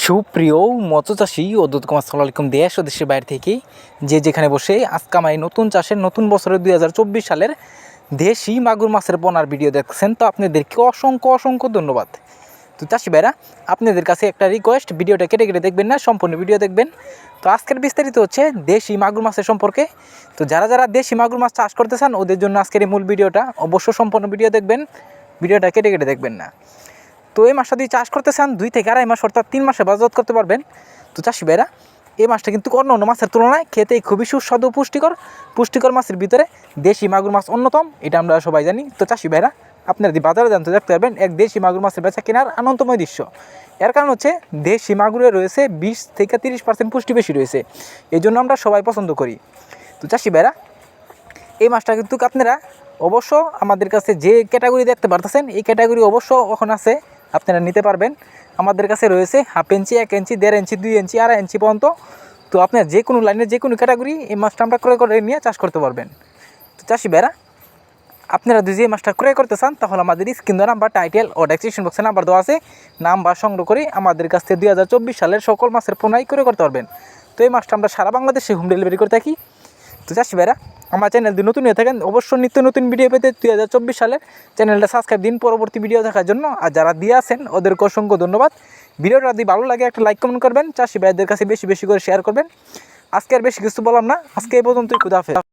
সুপ্রিয় মৎস্যচাষী ও দুধকম আসসালামু আলাইকুম দেশ ও দেশের বাইরে থেকে যে যেখানে বসে আজকে আমার এই নতুন চাষের নতুন বছরের 2024 সালের দেশি মাগুর মাছের পোনার ভিডিও দেখছেন, তো আপনাদেরকে অসংখ্য অসংখ্য ধন্যবাদ। তো চাষি ভাইরা, আপনাদের কাছে একটা রিকোয়েস্ট, ভিডিওটা কেটে কেটে দেখবেন না, সম্পূর্ণ ভিডিও দেখবেন। তো আজকের বিস্তারিত হচ্ছে দেশি মাগুর মাছের সম্পর্কে। তো যারা যারা দেশি মাগুর মাছ চাষ করতে চান ওদের জন্য আজকের এই মূল ভিডিওটা, অবশ্য সম্পূর্ণ ভিডিও দেখবেন, ভিডিওটা কেটে কেটে দেখবেন না। তো এই মাছটা যদি চাষ করতে চান 2 থেকে 2.5 মাস অর্থাৎ 3 মাসে বাজারজাত করতে পারবেন। তো চাষি ভাইরা, এই মাছটা কিন্তু অন্য অন্য মাছের তুলনায় খেতে খুবই সুস্বাদু পুষ্টিকর মাছের ভিতরে দেশি মাগুর মাছ অন্যতম, এটা আমরা সবাই জানি। তো চাষি ভাইরা, আপনারা যদি বাজারে জানতে দেখতে পারবেন এক দেশি মাগুর মাছের বেচা কেনার আনন্দময় দৃশ্য। এর কারণ হচ্ছে দেশি মাগুরে রয়েছে 20 থেকে 30% পুষ্টি বেশি রয়েছে, এই জন্য আমরা সবাই পছন্দ করি। তো চাষি ভাইরা, এই মাছটা কিন্তু আপনারা অবশ্য আমাদের কাছে যে ক্যাটাগরি দেখতে পারতেছেন এই ক্যাটাগরি অবশ্য এখন আছে, আপনারা নিতে পারবেন। আমাদের কাছে রয়েছে 1/2 ইঞ্চি, 1 ইঞ্চি, 1.5 ইঞ্চি, 2 ইঞ্চি, 2.5 ইঞ্চি পর্যন্ত। তো আপনার যে কোনো লাইনের যে কোনো ক্যাটাগরি এই মাছটা আমরা ক্রয় করে নিয়ে চাষ করতে পারবেন। তো চাষি ভাইরা, আপনারা যদি এই মাছটা ক্রয় করতে চান তাহলে আমাদের স্ক্রিন দেওয়া নাম্বার, টাইটেল ও ডেসক্রিপশন বক্সে নাম্বার দেওয়া আছে, নাম্বার সংগ্রহ করে আমাদের কাছ থেকে 2024 সালের সকল মাছের পোনাই ক্রয় করতে পারবেন। তো এই মাছটা আমরা সারা বাংলাদেশে হোম ডেলিভারি করে থাকি। তো চাষি ভাইরা, আমার চ্যানেল যদি নতুন হয়ে থাকেন অবশ্যই নিত্য নতুন ভিডিও পেতে 2024 সালের চ্যানেলটা সাবস্ক্রাইব দিন পরবর্তী ভিডিও দেখার জন্য। আর যারা দিয়ে আছেন ওদেরকে অসংখ্য ধন্যবাদ। ভিডিওটা যদি ভালো লাগে একটা লাইক কমেন্ট করবেন, চাষি ভাইদের কাছে বেশি বেশি করে শেয়ার করবেন। আজকে আর বেশি কিছু বললাম না, আজকে এই পর্যন্তই। খুদা হাফেজ।